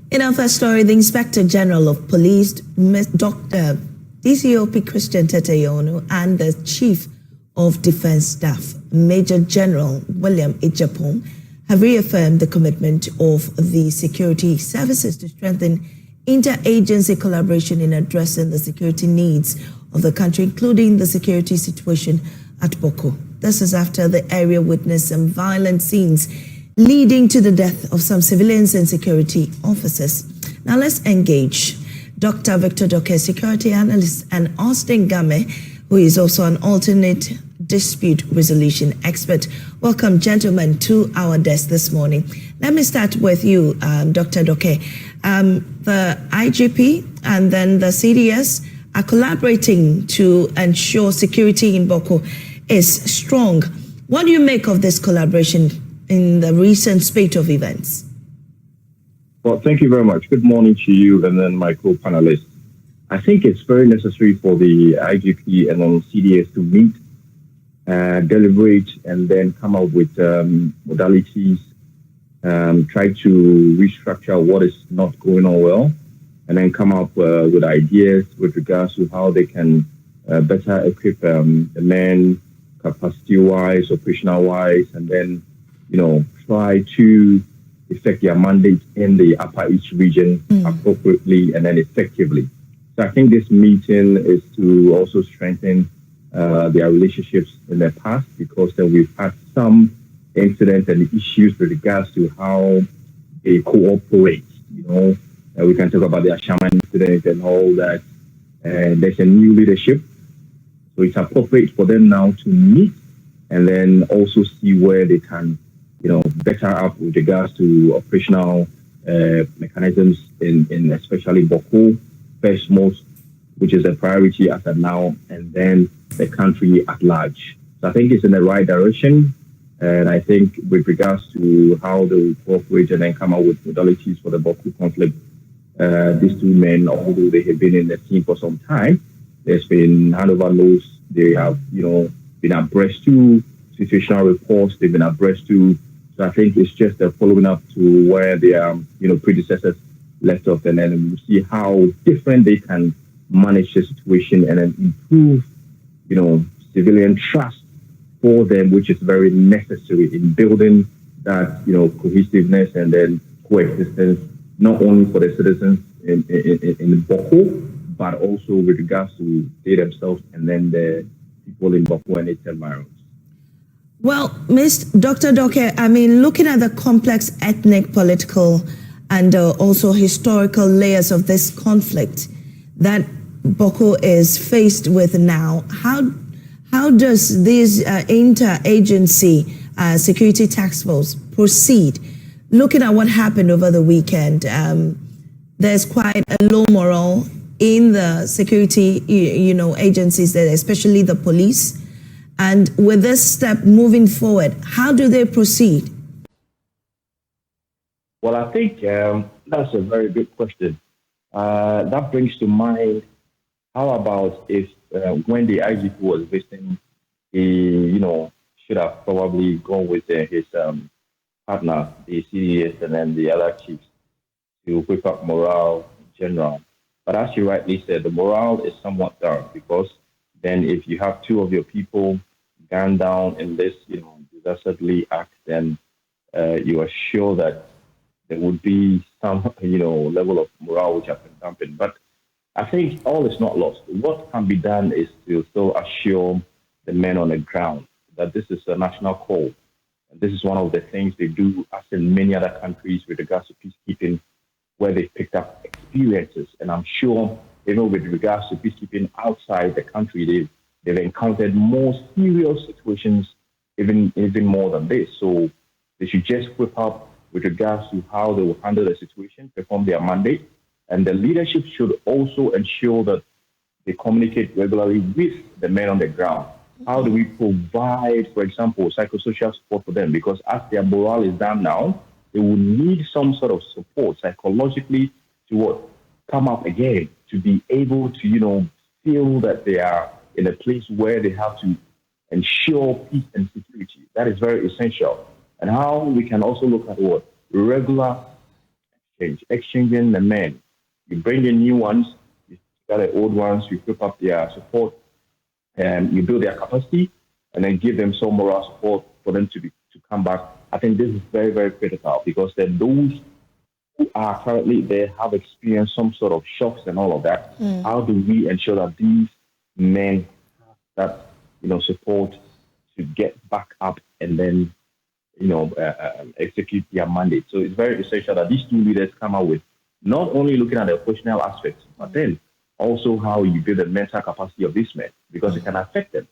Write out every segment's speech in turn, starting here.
In our first story, the Inspector General of Police, Dr. DCOP Christian Teteyonu, and the Chief of Defense Staff, Major General William Ejapong, have reaffirmed the commitment of the security services to strengthen interagency collaboration in addressing the security needs of the country, including the security situation at Bawku. This is after the area witnessed some violent scenes leading to the death of some civilians and security officers. Now let's engage Dr. Victor Doke, security analyst, and Austin Game, who is also an alternate dispute resolution expert. Welcome, gentlemen, to our desk this morning. Let me start with you, Dr. Doke. The IGP and then the CDS are collaborating to ensure security in Bawku is strong. What do you make of this collaboration in the recent spate of events? Well, thank you very much. Good morning to you and then my co-panelists. I think it's very necessary for the IGP and then CDS to meet, deliberate, and then come up with modalities, try to restructure what is not going on well, and then come up with ideas with regards to how they can better equip the men capacity-wise, operational-wise, and then, try to effect their mandate in the Upper East region appropriately and then effectively. So I think this meeting is to also strengthen their relationships in the past, because we've had some incidents and issues with regards to how they cooperate. We can talk about the Ashaman incident and all that. And there's a new leadership. So it's appropriate for them now to meet and then also see where they can, better up with regards to operational mechanisms in especially Bawku, first most, which is a priority as of now, and then the country at large. So I think it's in the right direction. And I think with regards to how they will cooperate and then come out with modalities for the Bawku conflict, these two men, although they have been in the team for some time, there's been handover notes. They have, been abreast to situational reports. They've been abreast to. So I think it's just following up to where their, predecessors left off, and then we'll see how different they can manage the situation and then improve, civilian trust for them, which is very necessary in building that, cohesiveness and then coexistence, not only for the citizens in Bawku, but also with regards to they themselves and then the people in Bawku and its environs. Well, Dr. Doke, looking at the complex ethnic, political, and also historical layers of this conflict that Bawku is faced with now, how does this interagency security task force proceed? Looking at what happened over the weekend, there's quite a low morale in the security, agencies, there, especially the police. And with this step moving forward, how do they proceed? Well, I think that's a very good question. That brings to mind, how about if when the IGP was visiting, he, should have probably gone with his partner, the CDS, and then the other chiefs to whip up morale in general. But as you rightly said, the morale is somewhat down, because then if you have two of your people gunned down in this, disasterly act, then you are sure that there would be some, level of morale which has been dampened. But I think all is not lost. What can be done is to still assure the men on the ground that this is a national call. And this is one of the things they do, as in many other countries, with regards to peacekeeping, where they picked up experiences. And I'm sure, with regards to peacekeeping outside the country, they've encountered more serious situations, even more than this. So they should just whip up with regards to how they will handle the situation, perform their mandate. And the leadership should also ensure that they communicate regularly with the men on the ground. How do we provide, for example, psychosocial support for them? Because as their morale is down now, they will need some sort of support psychologically to come up again, to be able to, feel that they are in a place where they have to ensure peace and security. That is very essential. And how we can also look at regular exchange, exchanging the men. You bring in new ones, you got the old ones, you equip up their support, and you build their capacity, and then give them some moral support for them to come back. I think this is very, very critical because then those who are currently there have experienced some sort of shocks and all of that. How do we ensure that these men have that support to get back up and then execute their mandate? So it's very essential that these two leaders come out with not only looking at the operational aspects, but then also how you build the mental capacity of these men because it can affect them.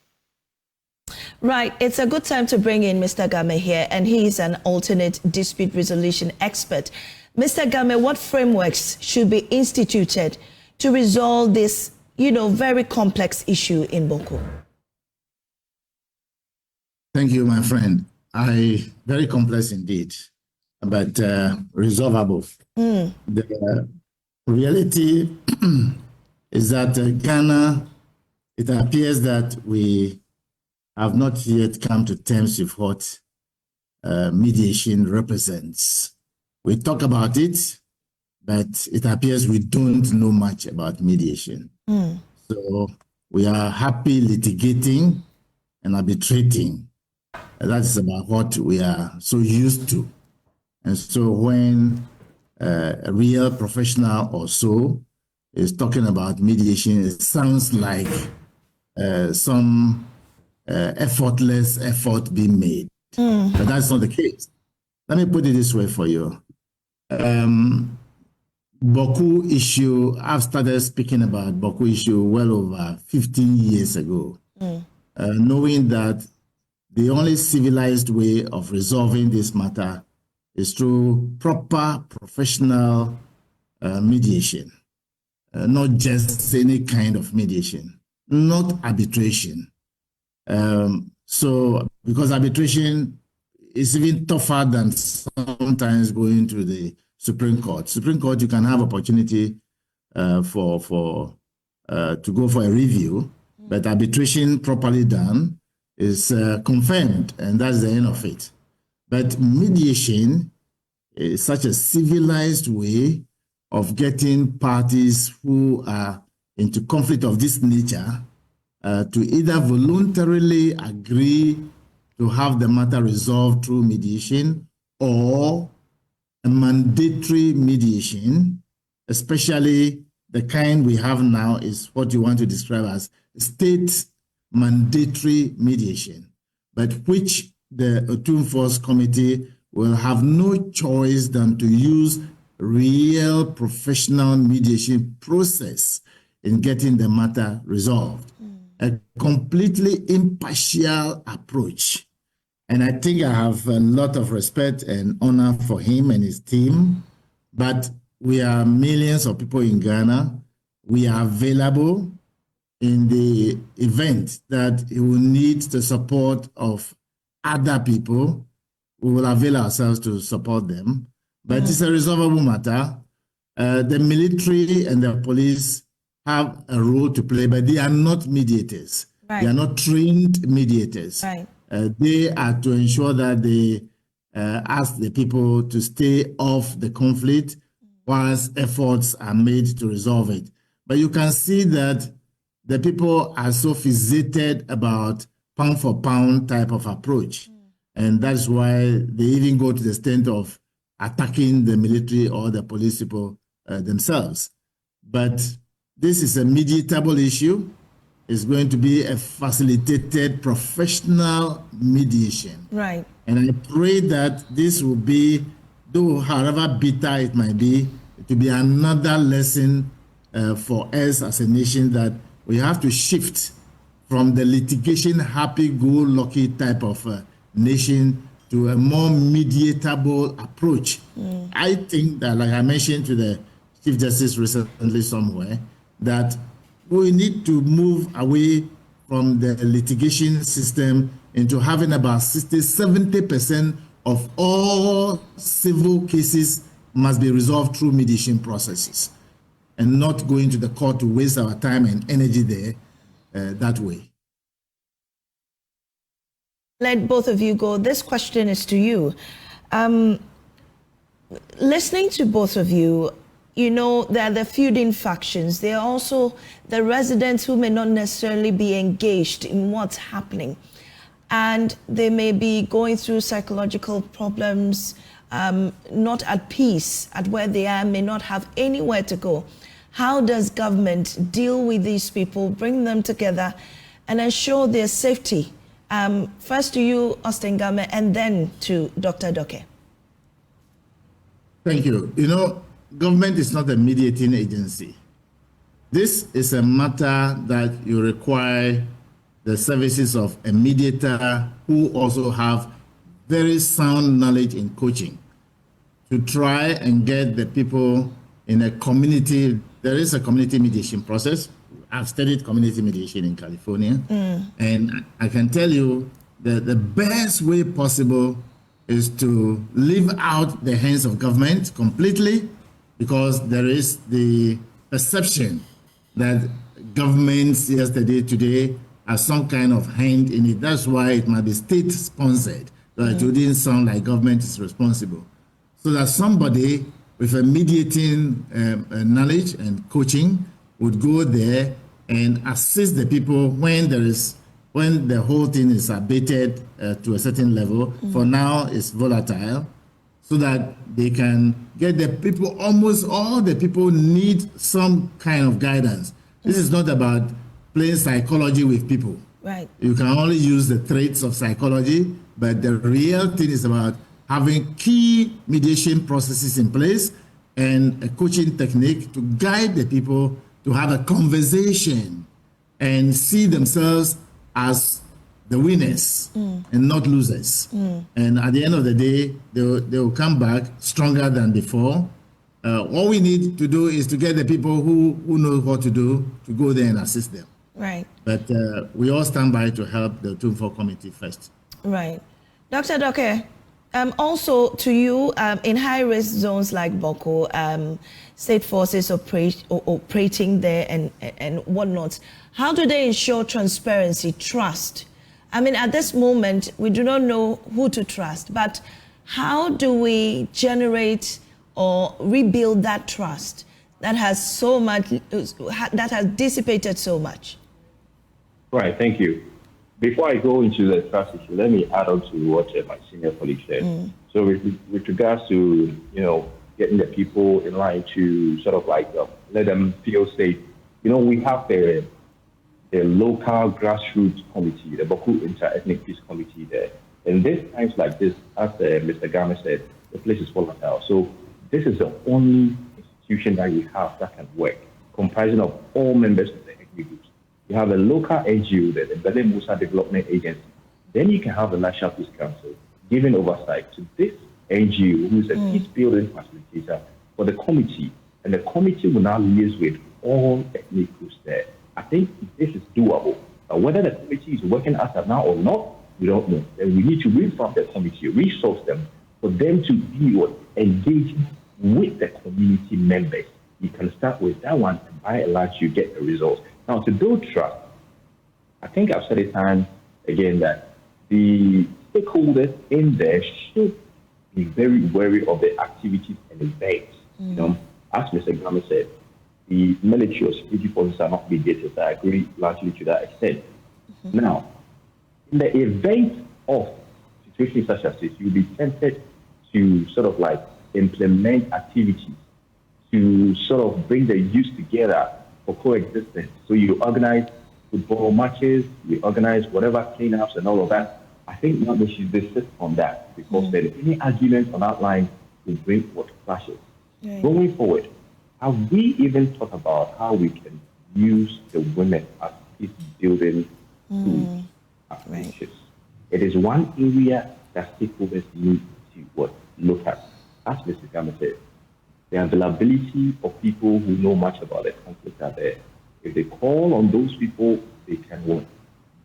Right. It's a good time to bring in Mr. Game here, and he is an alternate dispute resolution expert. Mr. Game, what frameworks should be instituted to resolve this, very complex issue in Bawku? Thank you, my friend. Very complex indeed, but resolvable. The reality is that Ghana, it appears that we have not yet come to terms with what mediation represents. We talk about it, but it appears we don't know much about mediation. So we are happy litigating and arbitrating. That's about what we are so used to. And so when a real professional or so is talking about mediation, it sounds like some effortless effort being made. But that's not the case. Let me put it this way for you. Bawku issue, I've started speaking about Bawku issue well over 15 years ago, knowing that the only civilized way of resolving this matter is through proper professional mediation, not just any kind of mediation, not arbitration. So, because arbitration is even tougher than sometimes going to the Supreme Court. Supreme Court, you can have opportunity to go for a review, but arbitration properly done is confirmed, and that's the end of it. But mediation is such a civilized way of getting parties who are into conflict of this nature to either voluntarily agree to have the matter resolved through mediation or a mandatory mediation, especially the kind we have now is what you want to describe as state mandatory mediation, but which the Otum Force Committee will have no choice than to use real professional mediation process in getting the matter resolved. A completely impartial approach. And I think I have a lot of respect and honor for him and his team, but we are millions of people in Ghana. We are available in the event that he will need the support of other people. We will avail ourselves to support them, but it's a resolvable matter. The military and the police have a role to play, but they are not mediators. Right. They are not trained mediators. Right. They are to ensure that they ask the people to stay off the conflict whilst efforts are made to resolve it. But you can see that the people are so fixated about pound for pound type of approach. And that's why they even go to the extent of attacking the military or the police people themselves. But this is a mediatable issue. It's going to be a facilitated professional mediation. Right. And I pray that this will be, though however bitter it might be, to be another lesson for us as a nation that we have to shift from the litigation happy-go-lucky type of nation to a more mediatable approach. I think that, like I mentioned to the Chief Justice recently somewhere, that we need to move away from the litigation system into having about 60-70% of all civil cases must be resolved through mediation processes and not going to the court to waste our time and energy there that way. Let both of you go. This question is to you. Listening to both of you, you know, there are the feuding factions. There are also the residents who may not necessarily be engaged in what's happening. And they may be going through psychological problems, not at peace at where they are, may not have anywhere to go. How does government deal with these people, bring them together, and ensure their safety? First to you, Austin Game, and then to Dr. Doke. Thank you. You know, government is not a mediating agency. This is a matter that you require the services of a mediator who also have very sound knowledge in coaching to try and get the people in a community. There is a community mediation process. I've studied community mediation in California, and I can tell you that the best way possible is to leave out the hands of government completely, because there is the perception that governments yesterday, today, are some kind of hand in it. That's why it might be state-sponsored, but it wouldn't sound like government is responsible. So that somebody with a mediating knowledge and coaching would go there and assist the people when the whole thing is abated to a certain level. For now, it's volatile, so that they can get the people. Almost all the people need some kind of guidance. This is not about playing psychology with people. Right. You can only use the traits of psychology, but the real thing is about having key mediation processes in place and a coaching technique to guide the people to have a conversation and see themselves as the winners and not losers. And at the end of the day, they will come back stronger than before. All we need to do is to get the people who know what to do to go there and assist them. Right. But we all stand by to help the 2-4 committee first. Right. Dr. Doke, also to you, in high-risk zones like Bawku, state forces operating there and whatnot, how do they ensure transparency, trust? I mean, at this moment, we do not know who to trust, but how do we generate or rebuild that trust that has so much, that has dissipated so much? Right, thank you. Before I go into the trust issue, let me add on to what my senior colleague said. So with regards to, getting the people in line to sort of like let them feel safe, we have the local grassroots committee, the Bawku Inter-Ethnic Peace Committee there. And this times like this, as Mr. Game said, the place is volatile. So this is the only institution that we have that can work, comprising of all members of the ethnic groups. You have a local NGO, the Bele Musa Development Agency. Then you can have the National Peace Council giving oversight to this NGO, who is a peace building facilitator for the committee. And the committee will now liaise with all ethnic groups there. I think this is doable. Whether the committee is working as of now or not, we don't know. Then we need to reform the committee, resource them, for them to be engaging with the community members. You can start with that one, and by and large, you get the results. Now, to build trust, I think I've said it time again that the stakeholders in there should be very wary of the activities and events. As Mr. Game said, the military or security forces are not mediators. I agree largely to that extent. Now, in the event of situations such as this, you'll be tempted to sort of like implement activities to sort of bring the youth together for coexistence. So you organize football matches, you organize whatever cleanups and all of that. I think now they should desist on that, because then any argument on that line will bring what clashes. Right. Going forward, have we even thought about how we can use the women as peace building tools? Right. It is one area that stakeholders need to look at. As Mr. Game said, the availability of people who know much about the conflict are there. If they call on those people, they can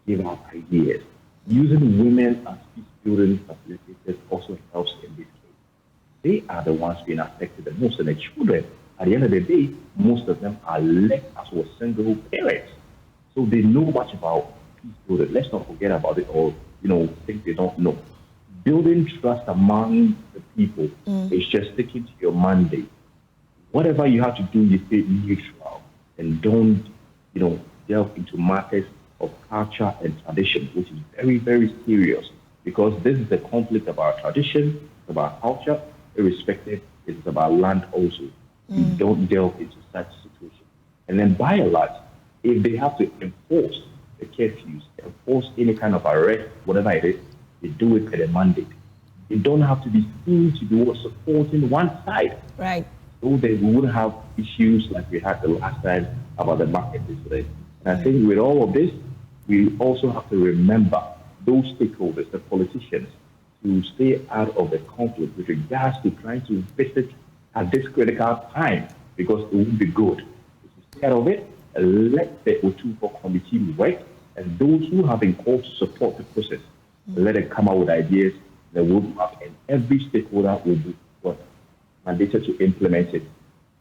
give out ideas. Using women as peace building facilitators also helps in this case. They are the ones being affected the most, and the children, at the end of the day, most of them are left as single parents. So they know much about peace building. Let's not forget about it, or think they don't know. building trust among the people is just sticking to your mandate. Whatever you have to do, you stay neutral and don't, delve into matters of culture and tradition, which is very, very serious, because this is a conflict about tradition, about culture, irrespective, it's about land also. You don't delve into such situation. And then by and large, if they have to enforce the curfews, enforce any kind of arrest, whatever it is, they do it at a mandate. They don't have to be seen to be supporting one side. Right. So that we wouldn't have issues like we had the last time about the market incident. And I think with all of this, we also have to remember those stakeholders, the politicians, to stay out of the conflict with regards to trying to visit at this critical time, because it won't be good. To stay out of it, and let the O24 committee work, and those who have been called to support the process, let them come out with ideas, the roadmap, and every stakeholder will be mandated to implement it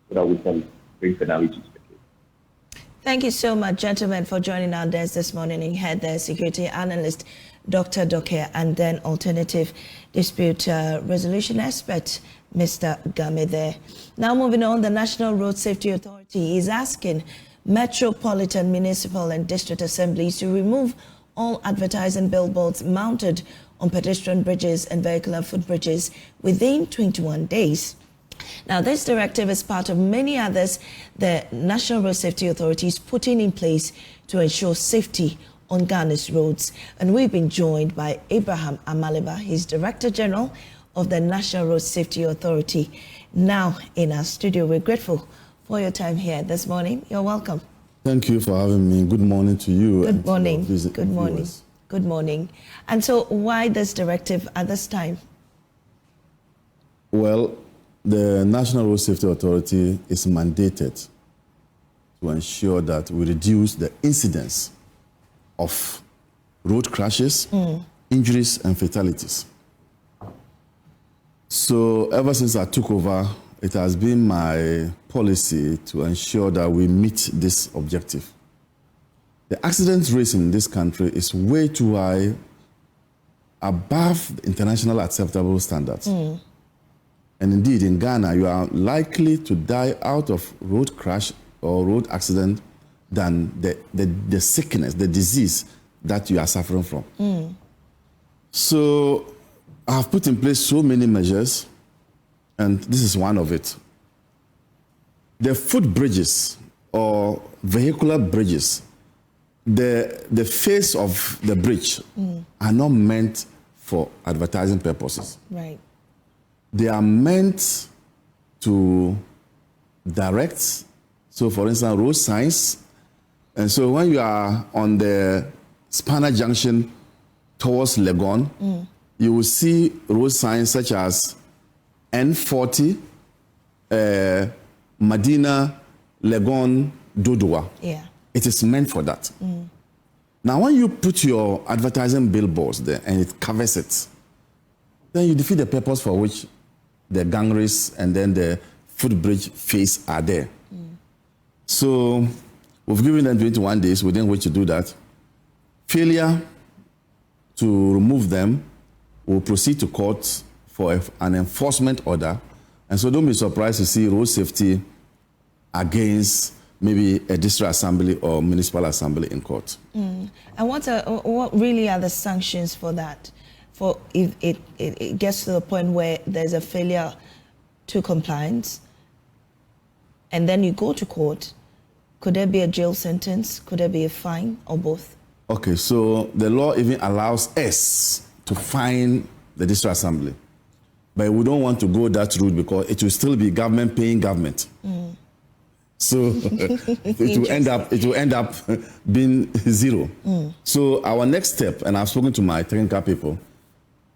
so that we can bring finality to the case. Thank you so much, gentlemen, for joining our desk this morning. You had the security analyst, Dr. Doke, and then alternative dispute resolution expert, Mr. Game there. Now moving on, the National Road Safety Authority is asking Metropolitan, Municipal and District Assemblies to remove all advertising billboards mounted on pedestrian bridges and vehicular footbridges within 21 days. Now, this directive is part of many others the National Road Safety Authority is putting in place to ensure safety on Ghana's roads. And we've been joined by Abraham Amaliba, he's Director General of the National Road Safety Authority, now in our studio. We're grateful for your time here this morning. You're welcome. Thank you for having me. Good morning to you. Good morning. Good morning. Good morning. And so why this directive at this time? Well, the National Road Safety Authority is mandated to ensure that we reduce the incidence of road crashes, injuries, and fatalities. So ever since I took over, it has been my policy to ensure that we meet this objective. The accident rate in this country is way too high, above the international acceptable standards. And indeed, in Ghana, you are likely to die out of road crash or road accident than the sickness, the disease that you are suffering from. So I have put in place so many measures, and this is one of it. The footbridges or vehicular bridges, the face of the bridge are not meant for advertising purposes. Right. They are meant to direct. So, for instance, road signs. And so when you are on the Spanner Junction towards Legon, you will see road signs such as N40, Medina, Legon, Dodowa. Yeah. It is meant for that. Now, when you put your advertising billboards there and it covers it, then you defeat the purpose for which the gangways and then the footbridge face are there. So we've given them 21 days within which to do that. Failure to remove them will proceed to court for an enforcement order. And so don't be surprised to see road safety against maybe a district assembly or municipal assembly in court. And what really are the sanctions for that? For if it gets to the point where there's a failure to compliance and then you go to court, could there be a jail sentence? Could there be a fine or both? Okay, so the law even allows us to fine the district assembly. But we don't want to go that route because it will still be government paying government. So it will end up being zero. So our next step, and I've spoken to my technical people,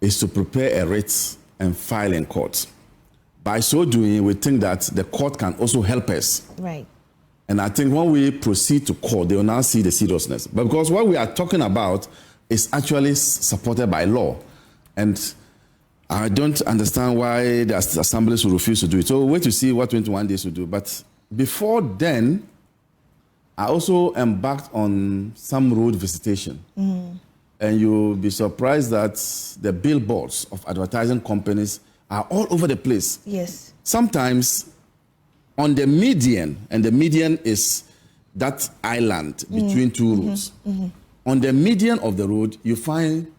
is to prepare a writ and file in court. By so doing, we think that the court can also help us. Right. And I think when we proceed to court, they will now see the seriousness. But because what we are talking about is actually supported by law. And I don't understand why the assemblies will refuse to do it. So we'll wait to see what 21 days will do. But before then, I also embarked on some road visitation. and you'll be surprised that the billboards of advertising companies are all over the place. Yes. Sometimes on the median, and the median is that island between two roads. On the median of the road, you find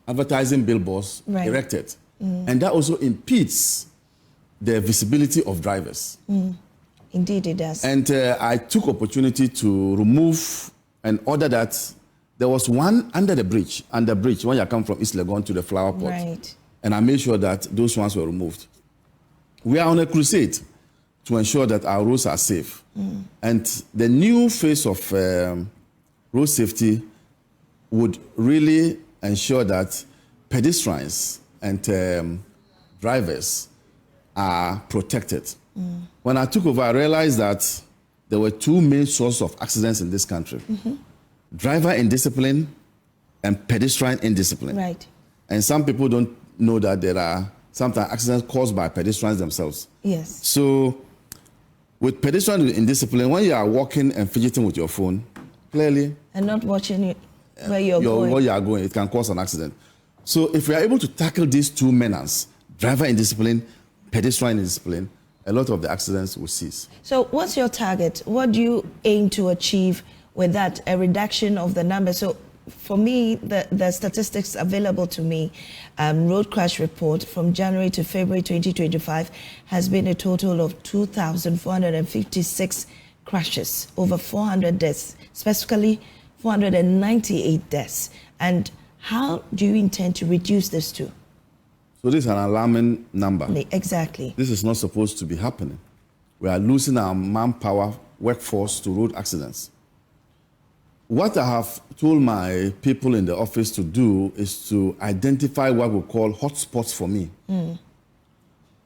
advertising billboards erected. And that also impedes the visibility of drivers. Indeed, it does. And I took opportunity to remove and order that there was one under the bridge when you come from East Legon to the flower pot. Right. And I made sure that those ones were removed. We are on a crusade to ensure that our roads are safe. And the new phase of road safety would really ensure that pedestrians and drivers are protected. When I took over, I realized that there were two main sources of accidents in this country. Driver indiscipline and pedestrian indiscipline. Right. And some people don't know that there are sometimes accidents caused by pedestrians themselves. Yes. So with pedestrian indiscipline, when you are walking and fidgeting with your phone, clearly... And not watching it where you're going. Where you are going, it can cause an accident. So if we are able to tackle these two menaces, driver indiscipline, pedestrian indiscipline, a lot of the accidents will cease. So what's your target? What do you aim to achieve with that, a reduction of the number? So for me, the statistics available to me, road crash report from January to February 2025 has been a total of 2,456 crashes, over 400 deaths, specifically 498 deaths. And how do you intend to reduce this to? So this is an alarming number. Exactly. This is not supposed to be happening. We are losing our manpower workforce to road accidents. What I have told my people in the office to do is to identify what we call hotspots for me.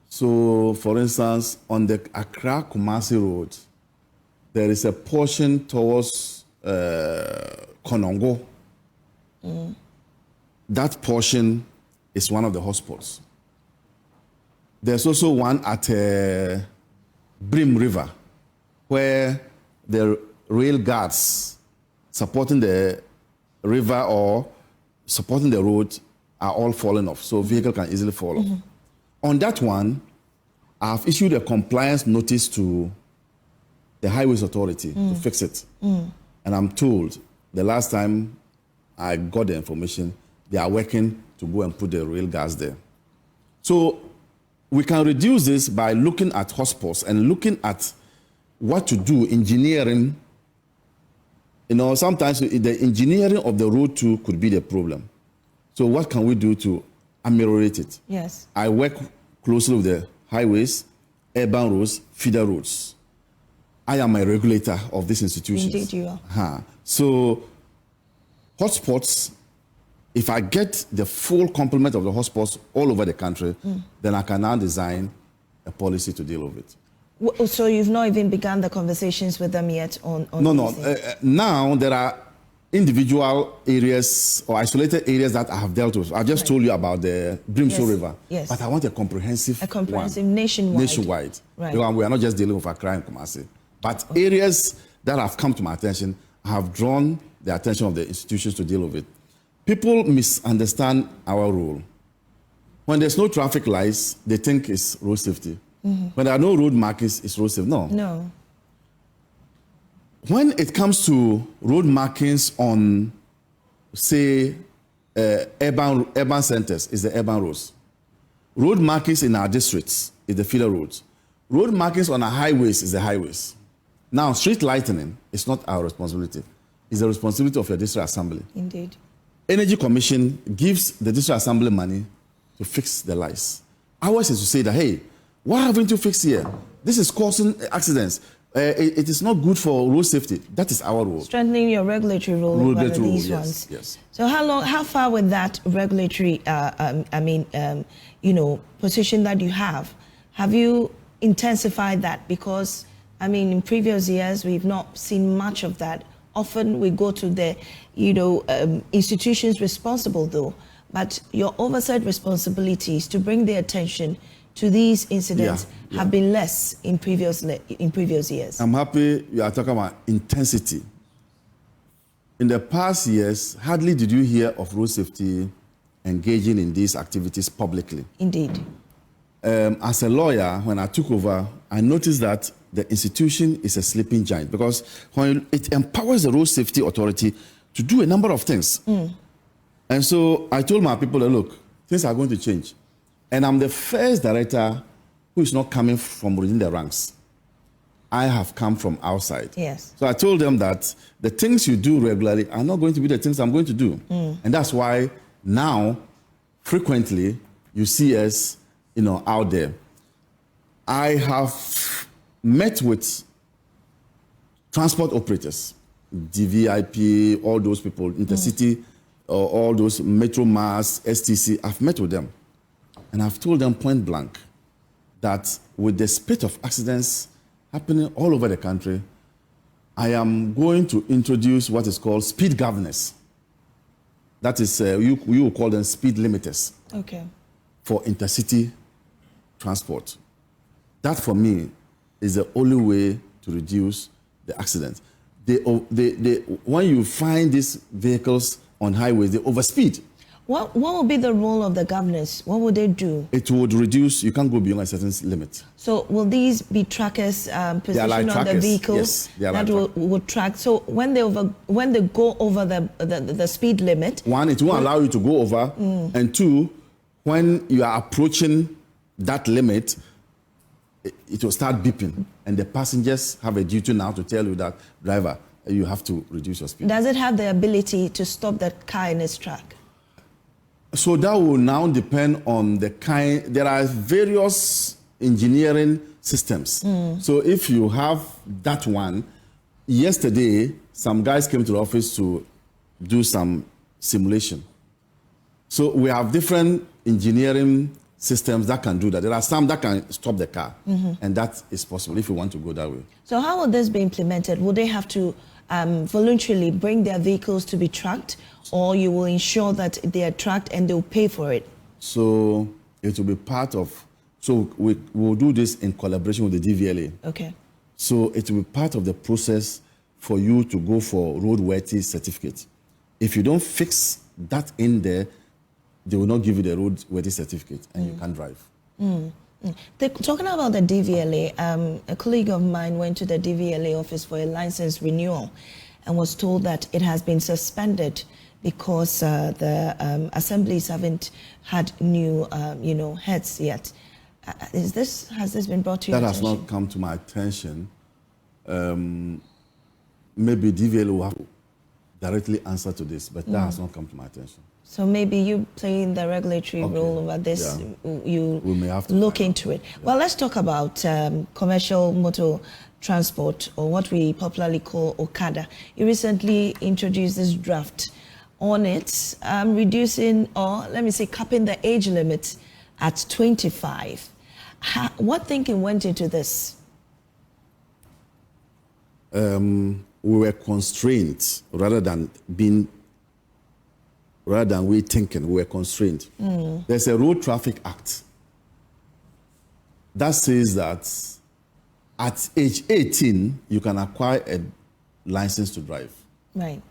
So, for instance, on the Accra-Kumasi Road, there is a portion towards Konongo. That portion is one of the hotspots. There's also one at Brim River, where the rail guards supporting the river or supporting the road are all falling off, so vehicle can easily fall off. On that one, I've issued a compliance notice to the Highways Authority to fix it. And I'm told the last time I got the information, they are working to go and put the rail guards there. So we can reduce this by looking at hotspots and looking at what to do, engineering. You know, sometimes the engineering of the road too could be the problem. So what can we do to ameliorate it? Yes. I work closely with the highways, urban roads, feeder roads. I am a regulator of these institutions. Indeed you are. So hotspots, if I get the full complement of the hotspots all over the country, then I can now design a policy to deal with it. So you've not even begun the conversations with them yet on No. Now there are individual areas or isolated areas that I have dealt with. I just told you about the Brimstone River. Yes. But I want a comprehensive one. Nationwide. Right. Because we are not just dealing with Accra and Kumasi. But areas that have come to my attention, I have drawn the attention of the institutions to deal with it. People misunderstand our role. When there's no traffic lights, they think it's road safety. When there are no road markings, it's road safety. No. When it comes to road markings on, say, urban centers, is the urban roads. Road markings in our districts is the feeder roads. Road markings on our highways is the highways. Now, street lighting is not our responsibility. It's the responsibility of your district assembly. Indeed. Energy Commission gives the district assembly money to fix the lights. Ours is to say that, hey, why haven't you fixed here? This is causing accidents. It is not good for road safety. That is our role. Strengthening your regulatory role over these ones. Yes. So how far with that regulatory, position that you have you intensified that? Because, in previous years, we've not seen much of that. Often we go to the, institutions responsible though, but your oversight responsibilities to bring the attention to these incidents have been less in previous years. I'm happy you are talking about intensity. in the past years, hardly did you hear of road safety engaging in these activities publicly. Indeed. As a lawyer, when I took over, I noticed that the institution is a sleeping giant because when it empowers the Road Safety Authority to do a number of things. And so I told my people, look, things are going to change. And I'm the first director who is not coming from within the ranks. I have come from outside. Yes. So I told them that the things you do regularly are not going to be the things I'm going to do. And that's why now, frequently, you see us, out there. I have met with transport operators, DVIP, all those people, Intercity, all those Metro Mass, STC. I've met with them. And I've told them point blank that with the spate of accidents happening all over the country, I am going to introduce what is called speed governors. That is, you will call them speed limiters. Okay. For intercity transport. That, for me, is the only way to reduce the accidents. When you find these vehicles on highways, they overspeed. What will be the role of the governors? What will they do? It would reduce, you can't go beyond a certain limit. So will these be trackers positioned like on the vehicles? Yes, they are that like will track? So when they go over the speed limit? One, it won't allow you to go over. And two, when you are approaching that limit, it will start beeping. And the passengers have a duty now to tell you that, driver, you have to reduce your speed. Does it have the ability to stop that car in its track? So that will now depend on the kind. There are various engineering systems. So if you have that one, yesterday, some guys came to the office to do some simulation. So we have different engineering systems that can do that. There are some that can stop the car, and that is possible if you want to go that way. So how will this be implemented? Will they have to voluntarily bring their vehicles to be tracked, or you will ensure that they are tracked and they'll pay for it? So it will be part of, so we will do this in collaboration with the DVLA. Okay. So it will be part of the process for you to go for roadworthy certificate. If you don't fix that in there, they will not give you the roadworthy certificate and you can't drive. Talking about the DVLA, a colleague of mine went to the DVLA office for a license renewal and was told that it has been suspended because the assemblies haven't had new, heads yet. Has this been brought to your attention? That has not come to my attention. Maybe DVLA will have to directly answer to this, but that has not come to my attention. So maybe you playing the regulatory role over this, you we may have to look into it. Yeah. Well, let's talk about commercial motor transport, or what we popularly call Okada. You recently introduced this draft on it, reducing, or let me say, capping the age limit at 25. What thinking went into this? We were constrained rather than we thinking, we were constrained. There's a Road Traffic Act that says that at age 18, you can acquire a license to drive. Right.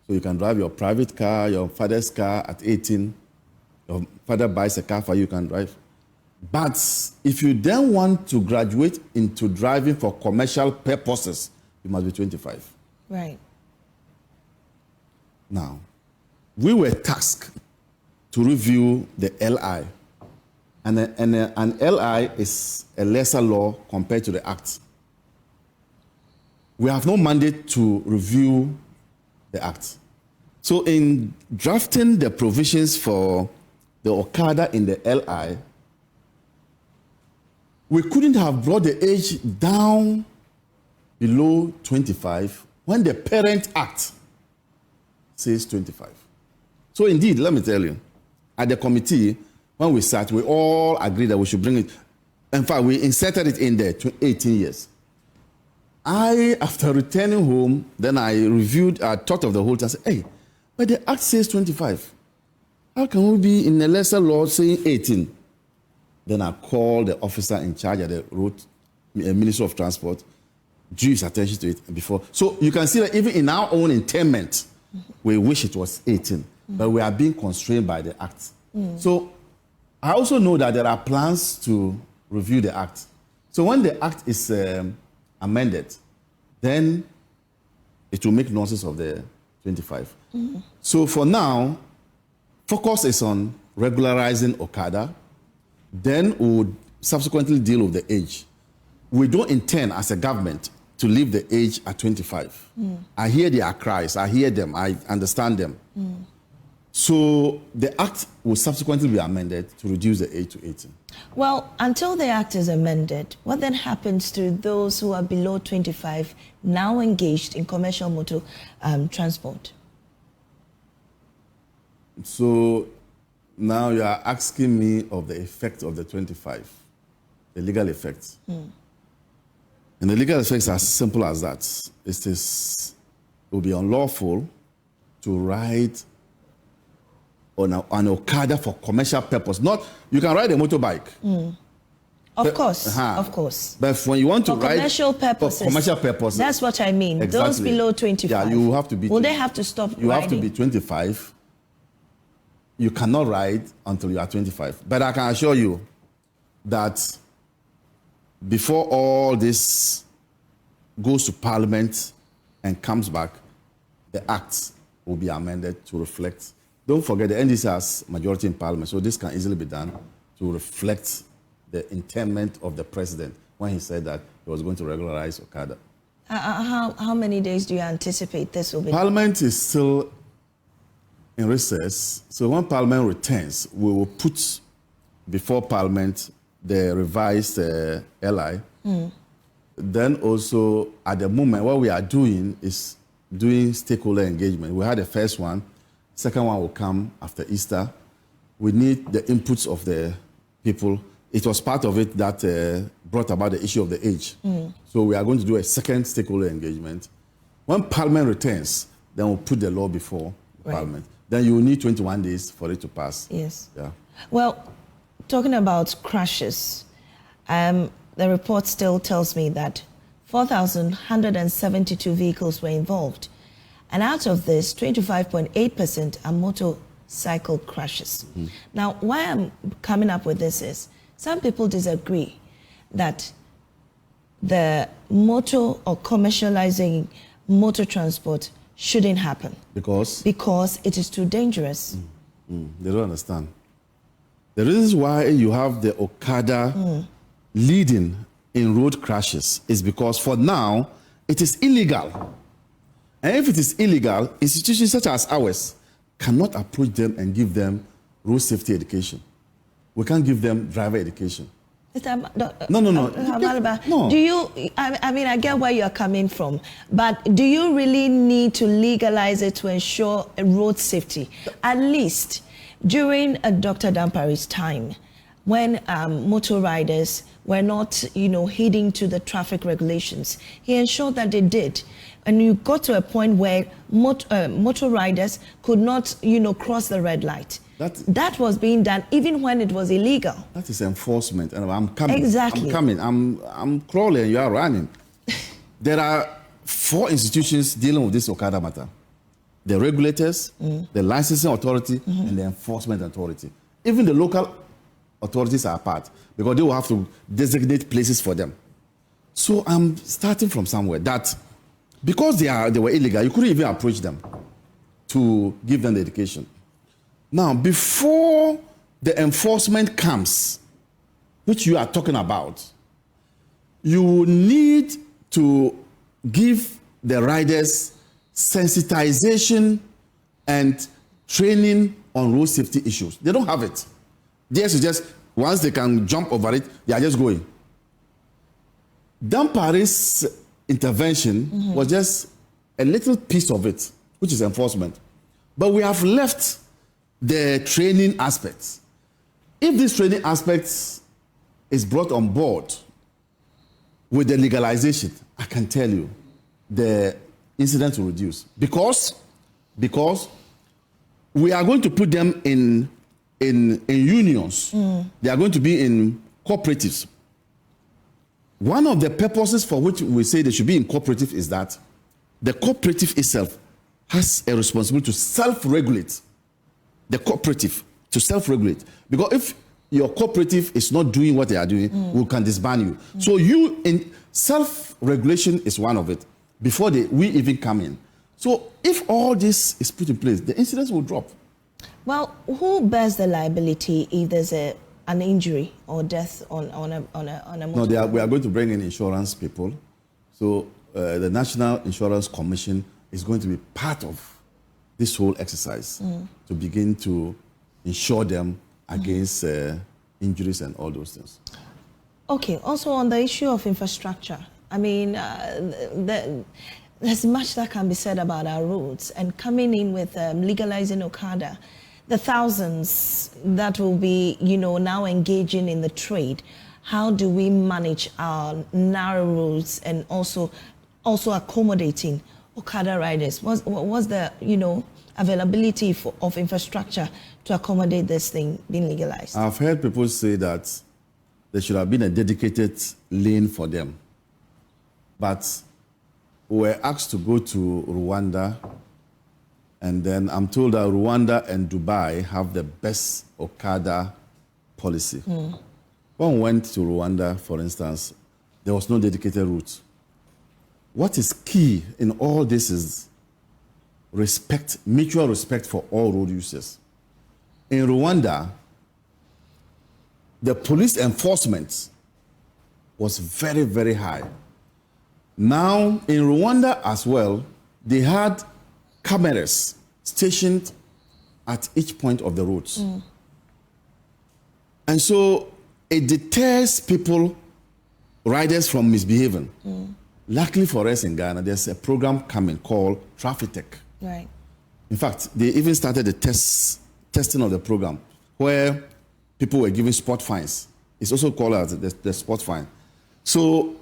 So you can drive your private car, your father's car at 18. Your father buys a car for you, you can drive. But if you then want to graduate into driving for commercial purposes, you must be 25. Right. Now, we were tasked to review the LI. And an LI is a lesser law compared to the Act. We have no mandate to review the Act. So in drafting the provisions for the Okada in the LI, we couldn't have brought the age down below 25 when the Parent Act says 25. So indeed, let me tell you, at the committee, when we sat, we all agreed that we should bring it. In fact, we inserted it in there to 18 years. After returning home, then I thought of the whole thing. I said, hey, but the Act says 25. How can we be in a lesser law saying 18? Then I called the officer in charge at the Ministry of Transport, drew his attention to it before. So you can see that even in our own interment, We wish it was 18, but we are being constrained by the act. So I also know that there are plans to review the act. So when the act is amended, then it will make nonsense of the 25. So for now, focus is on regularizing Okada. Then we would subsequently deal with the age. We don't intend as a government to leave the age at 25. I hear their cries, I hear them, I understand them. So the act will subsequently be amended to reduce the age to 18. Well, until the act is amended, what then happens to those who are below 25 now engaged in commercial motor transport? So now you are asking me of the effect of the 25, the legal effects. And the legal effects are as simple as that. It will be unlawful to ride on an Okada for commercial purpose. Not, you can ride a motorbike. Of course. But when you want to for ride commercial purposes, for commercial purposes, that's what I mean. Exactly. Those below 25. Yeah, you have to be. Will they have to stop You riding? have to be 25. You cannot ride until you are 25. But I can assure you that before all this goes to Parliament and comes back, the act will be amended to reflect. Don't forget, the NDC has majority in Parliament, so this can easily be done to reflect the intentment of the president when he said that he was going to regularize Okada. How many days do you anticipate this will be? Parliament is still in recess, so when Parliament returns, we will put before Parliament the revised LI. Then also, at the moment, what we are doing is doing stakeholder engagement. We had the first one. Second one will come after Easter. We need the inputs of the people. It was part of it that brought about the issue of the age. So we are going to do a second stakeholder engagement. When Parliament returns, then we'll put the law before Parliament. Then you will need 21 days for it to pass. Yes. Yeah. Well, talking about crashes, the report still tells me that 4,172 vehicles were involved. And out of this, 25.8% are motorcycle crashes. Now, why I'm coming up with this is some people disagree that the motor or commercializing motor transport shouldn't happen. Because it is too dangerous. they don't understand. The reasons why you have the Okada leading in road crashes is because for now, it is illegal. And if it is illegal, institutions such as ours cannot approach them and give them road safety education. We can't give them driver education. No. No. Do you, I mean, I get where you're coming from, but do you really need to legalize it to ensure road safety? At least during Dr. Dampari's time, when motor riders were not, heeding to the traffic regulations, he ensured that they did. And you got to a point where motor riders could not, cross the red light. That was being done even when it was illegal. That is enforcement, and I'm coming. Exactly. I'm coming. I'm crawling. You are running. There are 4 institutions dealing with this Okada matter: the regulators, the licensing authority, and the enforcement authority. Even the local authorities are part because they will have to designate places for them. So I'm starting from somewhere that because they were illegal, you couldn't even approach them to give them the education. Now, before the enforcement comes, which you are talking about, you need to give the riders sensitization and training on road safety issues. They don't have it. Theirs is just, once they can jump over it, they are just going. Dampari's intervention was just a little piece of it, which is enforcement. But we have left the training aspects. If this training aspects is brought on board with the legalization, I can tell you the incidents will reduce because we are going to put them in unions. They are going to be in cooperatives. One of the purposes for which we say they should be in cooperative is that the cooperative itself has a responsibility to self-regulate, the cooperative to self-regulate. Because if your cooperative is not doing what they are doing, we can disband you. So you, in self-regulation is one of it, before we even come in. So if all this is put in place, the incidents will drop. Well, who bears the liability if there's an injury or death on a motor? No, we are going to bring in insurance people. So the National Insurance Commission is going to be part of this whole exercise to begin to insure them against injuries and all those things. Okay. Also on the issue of infrastructure, I mean, there's much that can be said about our roads, and coming in with legalizing Okada, the thousands that will be, now engaging in the trade. How do we manage our narrow roads and also accommodating Okada riders? What's the, availability of infrastructure to accommodate this thing being legalized? I've heard people say that there should have been a dedicated lane for them. But we were asked to go to Rwanda, and then I'm told that Rwanda and Dubai have the best Okada policy. When we went to Rwanda, for instance, there was no dedicated route. What is key in all this is respect, mutual respect for all road users. In Rwanda, the police enforcement was very, very high. Now, in Rwanda as well, they had cameras stationed at each point of the roads. And so it deters people, riders, from misbehaving. Luckily for us in Ghana, there's a program coming called Traffic Tech. Right. In fact, they even started the testing of the program where people were given spot fines. It's also called as the spot fine. So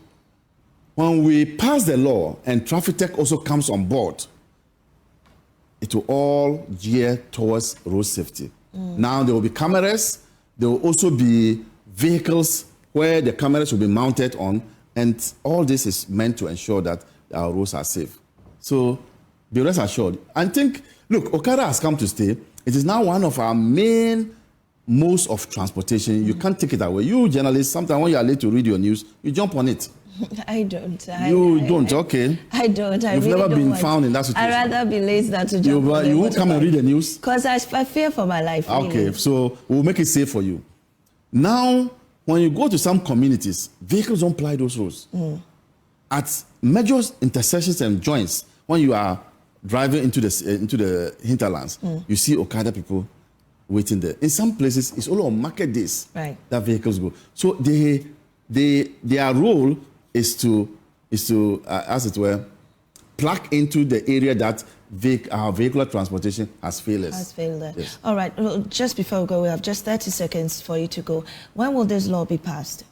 when we pass the law and Traffic Tech also comes on board, it will all gear towards road safety. Now there will be cameras. There will also be vehicles where the cameras will be mounted on, and all this is meant to ensure that our roads are safe. So be rest assured. I think, look, Okada has come to stay. It is now one of our main modes of transportation. You can't take it away. You journalists, sometimes when you are late to read your news, you jump on it. I don't. You don't, okay. I don't. You've really never don't been found in that situation. I'd rather be late than to jump on You won't come and read the news? Because I fear for my life. Really. Okay, so we'll make it safe for you. Now, when you go to some communities, vehicles don't ply those roads. At major intersections and joints, when you are driving into the hinterlands, you see Okada people waiting there. In some places, it's only on market days that vehicles go. So their role is to as it were, plug into the area that our vehicular transportation has failed us. Has failed us. Yes. All right. Well, just before we go, we have just 30 seconds for you to go. When will this law be passed?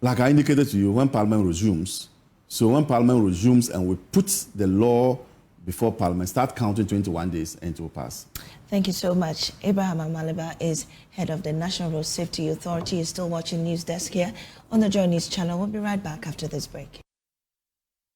Like I indicated to you, when Parliament resumes. So when Parliament resumes and we put the law before Parliament, start counting 21 days and it will pass. Thank you so much. Abraham Amaliba is head of the National Road Safety Authority. You're still watching News Desk here on the JoyNews channel. We'll be right back after this break.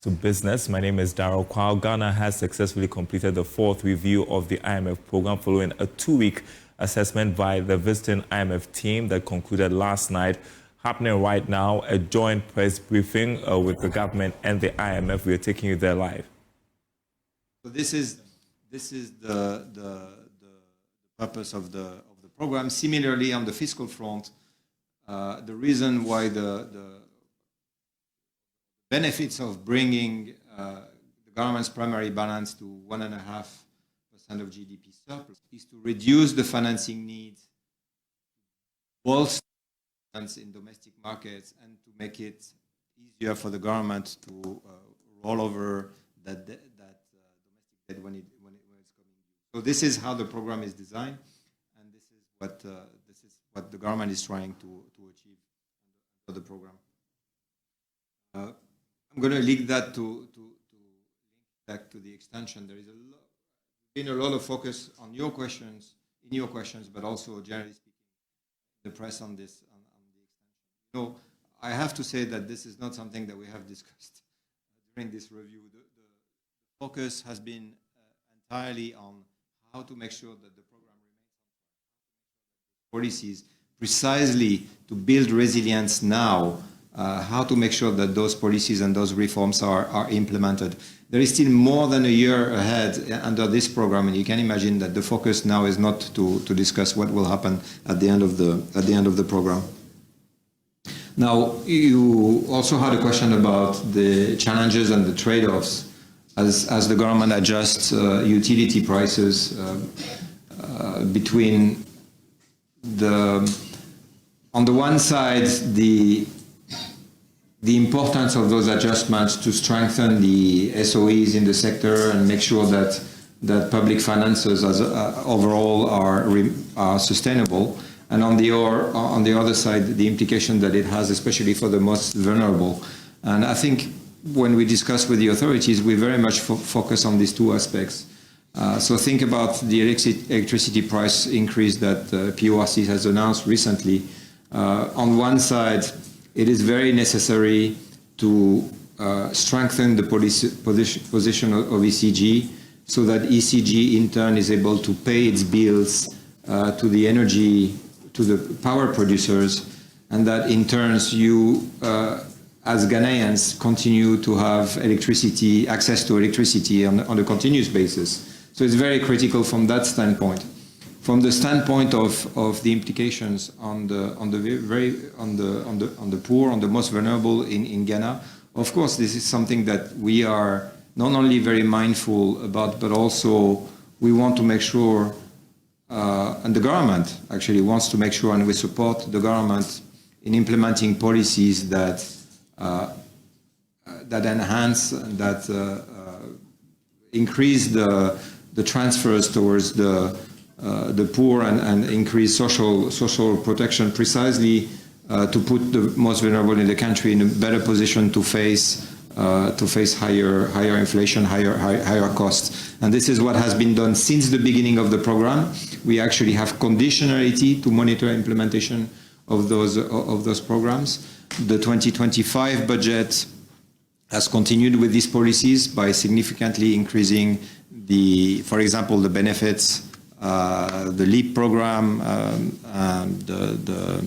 To business, my name is Daryl Kwao. Ghana has successfully completed the 4th review of the IMF program following a 2-week assessment by the visiting IMF team that concluded last night. Happening right now, a joint press briefing with the government and the IMF. We are taking you there live. So this is the purpose of the program. Similarly, on the fiscal front, the reason why the benefits of bringing the government's primary balance to 1.5% of GDP surplus is to reduce the financing needs, bolster in domestic markets, and to make it easier for the government to roll over that domestic debt when it's coming due. So this is how the program is designed, and this is what the government is trying to achieve under the program. I'm going to link that to back to the extension. There is been a lot of focus on your questions, but also generally speaking, the press on this on the extension. You know, I have to say that this is not something that we have discussed during this review. The focus has been entirely on how to make sure that the program remains on policies precisely to build resilience now, how to make sure that those policies and those reforms are implemented. There is still more than a year ahead under this program, and you can imagine that the focus now is not to discuss what will happen at the end of the program. Now, you also had a question about the challenges and the trade-offs as the government adjusts utility prices between on the one side, the importance of those adjustments to strengthen the SOEs in the sector and make sure that public finances overall are sustainable, and on the other side, the implication that it has, especially for the most vulnerable. And I think when we discuss with the authorities, we very much focus on these two aspects. So think about the electricity price increase that PORC has announced recently. On one side, it is very necessary to strengthen the position of ECG so that ECG in turn is able to pay its bills to the power producers, and that in turn you as Ghanaians continue to have access to electricity on a continuous basis. So it's very critical from that standpoint. From the standpoint of the implications on the poor, on the most vulnerable in Ghana, of course, this is something that we are not only very mindful about, but also we want to make sure, and the government actually wants to make sure, and we support the government in implementing policies that enhance and that increase the transfers towards the poor and increase social protection, precisely to put the most vulnerable in the country in a better position to face higher inflation, higher costs. And this is what has been done since the beginning of the program. We actually have conditionality to monitor implementation of those programs. The 2025 budget has continued with these policies by significantly increasing for example, the benefits, the LEAP program, the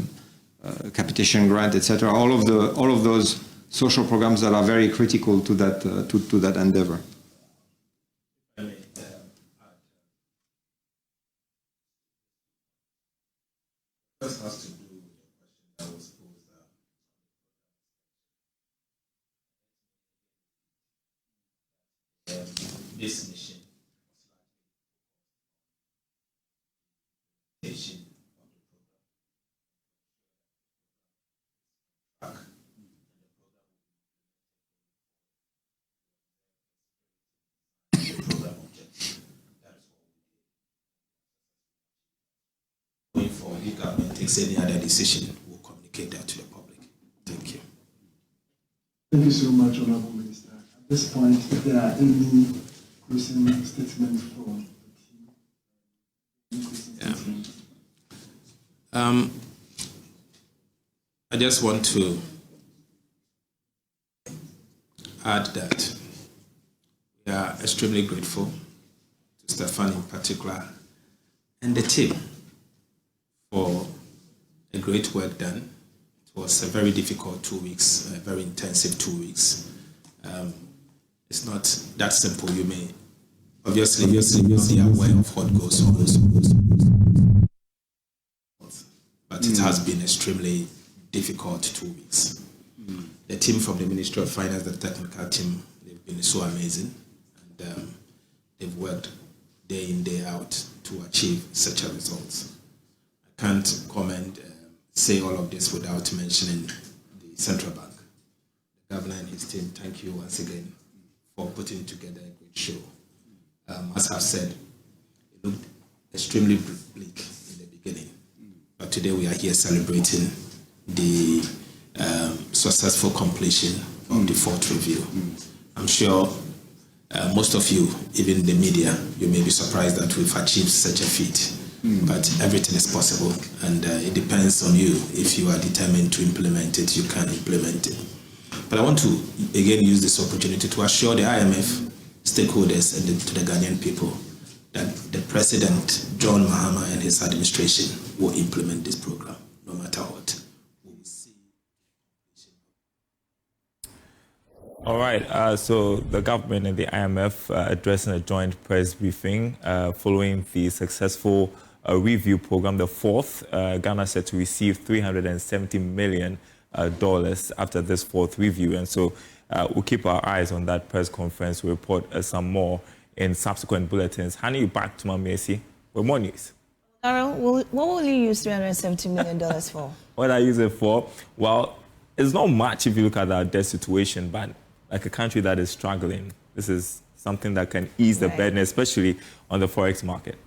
capitation grant, etc. All of those social programs that are very critical to that endeavor. First has to do with the question that was posed this mission going forward, if government takes any other decision, we'll communicate that to the public. Thank you. Thank you so much, Honorable Minister. At this point, if there are any closing statements from the team. I just want to add that we are extremely grateful to Stefan in particular and the team for a great work done. It was a very difficult 2 weeks, a very intensive 2 weeks. It's not that simple. You may obviously be aware of what goes on, but it has been extremely difficult 2 weeks. The team from the Ministry of Finance, the technical team, they've been so amazing, and they've worked day in, day out to achieve such a result. I can't say all of this without mentioning the Central Bank. The Governor and his team, thank you once again for putting together a great show. As I've said, it looked extremely bleak in the beginning, but today we are here celebrating the successful completion of the fourth review. I'm sure most of you, even the media, you may be surprised that we've achieved such a feat, but everything is possible, and it depends on you. If you are determined to implement it, you can implement it. But I want to again use this opportunity to assure the IMF stakeholders and to the Ghanaian people that the President, John Mahama, and his administration will implement this program, no matter what. We will see. All right, so the government and the IMF addressing a joint press briefing following the successful review program, the fourth. Ghana said to receive $370 million after this fourth review. And so we'll keep our eyes on that press conference. We'll report some more in subsequent bulletins. Handing you back to Mamiesi with more news. Darryl, what will you use $370 million for? What I use it for? Well, it's not much if you look at our debt situation, but like a country that is struggling, this is something that can ease the burden, especially on the forex market.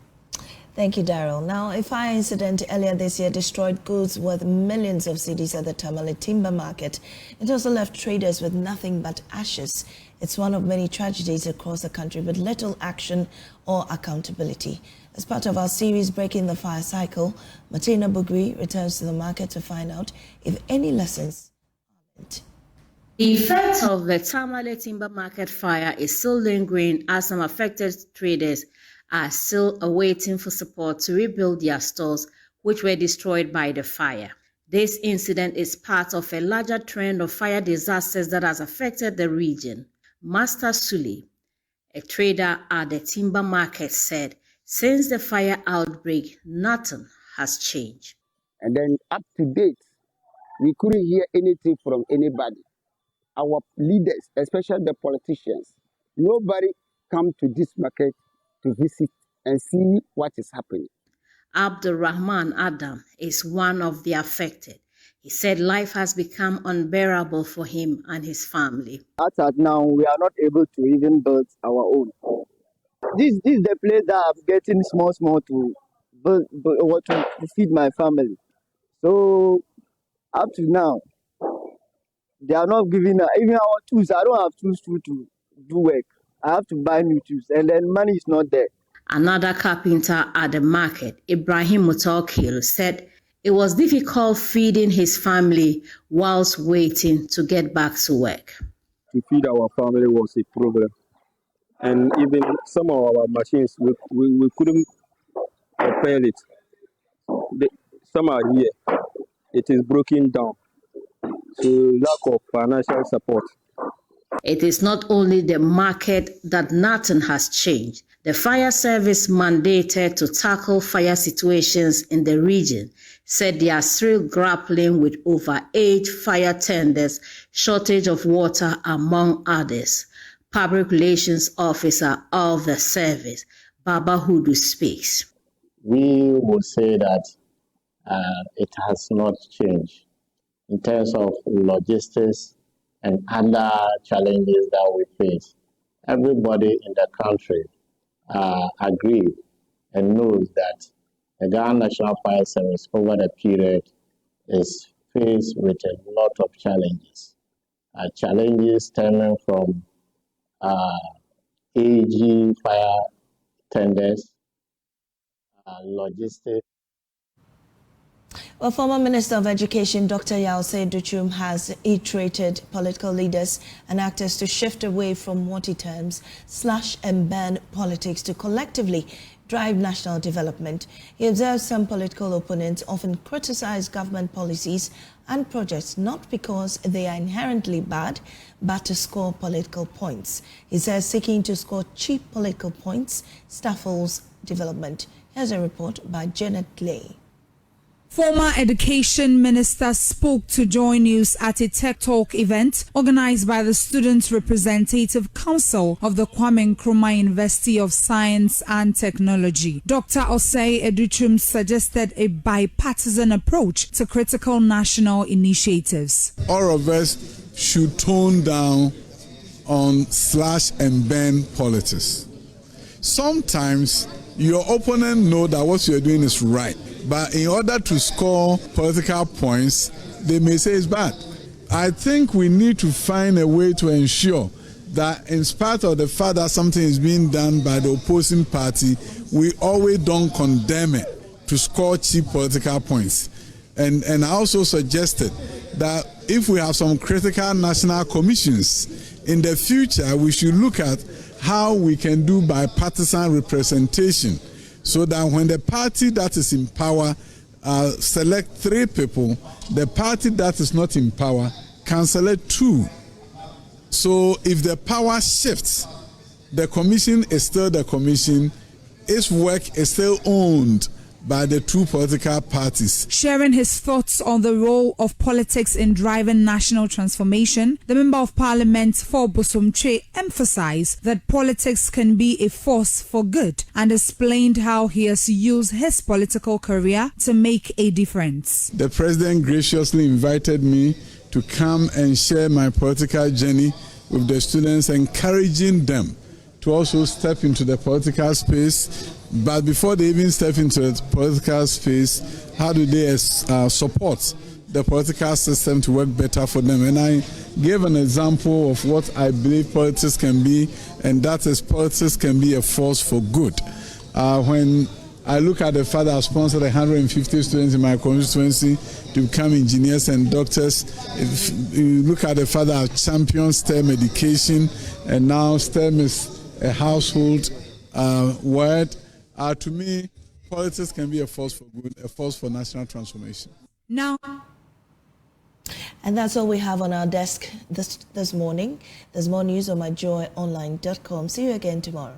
Thank you, Darryl. Now, a fire incident earlier this year destroyed goods worth millions of cedis at the Tamale timber market. It also left traders with nothing but ashes. It's one of many tragedies across the country with little action or accountability. As part of our series, Breaking the Fire Cycle, Martina Bugri returns to the market to find out if any lessons are learned. The effect of the Tamale timber market fire is still lingering as some affected traders are still awaiting for support to rebuild their stores, which were destroyed by the fire. This incident is part of a larger trend of fire disasters that has affected the region. Master Suli, a trader at the timber market, said since the fire outbreak, nothing has changed. And then up to date, we couldn't hear anything from anybody. Our leaders, especially the politicians, nobody come to this market to visit and see what is happening. Abdulrahman Adam is one of the affected. He said life has become unbearable for him and his family. As at now, we are not able to even build our own. This is the place that I'm getting small to build to feed my family. So up to now, they are not giving even our tools. I don't have tools to do work. I have to buy new tools, and then money is not there. Another carpenter at the market, Ibrahim Mutokil, said it was difficult feeding his family whilst waiting to get back to work. To feed our family was a problem. And even some of our machines, we couldn't repair it. Some are here. It is broken down. So lack of financial support. It is not only the market that nothing has changed. The fire service mandated to tackle fire situations in the region said they are still grappling with over 8 fire tenders, shortage of water, among others. Public Relations Officer of the service, Baba Hudu, speaks. We would say that it has not changed in terms of logistics and other challenges that we face. Everybody in the country agreed and knows that the Ghana National Fire Service over the period is faced with a lot of challenges. Challenges stemming from aging fire tenders, logistics. Well, former Minister of Education Dr. Yaosei Duchum has iterated political leaders and actors to shift away from what he terms slash and burn politics to collectively drive national development. He observes some political opponents often criticize government policies and projects not because they are inherently bad, but to score political points. He says seeking to score cheap political points stifles development. Here's a report by Janet Lay. Former Education Minister spoke to JoyNews at a Tech Talk event organized by the Student Representative Council of the Kwame Nkrumah University of Science and Technology. Dr. Osei Educhum suggested a bipartisan approach to critical national initiatives. All of us should tone down on slash and burn politics. Sometimes your opponent knows that what you're doing is right. But in order to score political points, they may say it's bad. I think we need to find a way to ensure that in spite of the fact that something is being done by the opposing party, we always don't condemn it to score cheap political points. And I also suggested that if we have some critical national commissions, in the future we should look at how we can do bipartisan representation so that when the party that is in power select 3 people, the party that is not in power can select 2. So if the power shifts, the commission is still the commission, its work is still owned by the 2 political parties. Sharing his thoughts on the role of politics in driving national transformation, the Member of Parliament for Bosomtwe emphasized that politics can be a force for good and explained how he has used his political career to make a difference. The President graciously invited me to come and share my political journey with the students, encouraging them to also step into the political space. But before they even step into the political space, how do they support the political system to work better for them? And I gave an example of what I believe politics can be, and that is politics can be a force for good. When I look at the fact that I sponsored 150 students in my constituency to become engineers and doctors, if you look at the fact that I championed STEM education, and now STEM is a household word. To me, politics can be a force for good, a force for national transformation. Now, and that's all we have on our desk this morning. There's more news on myjoyonline.com. See you again tomorrow.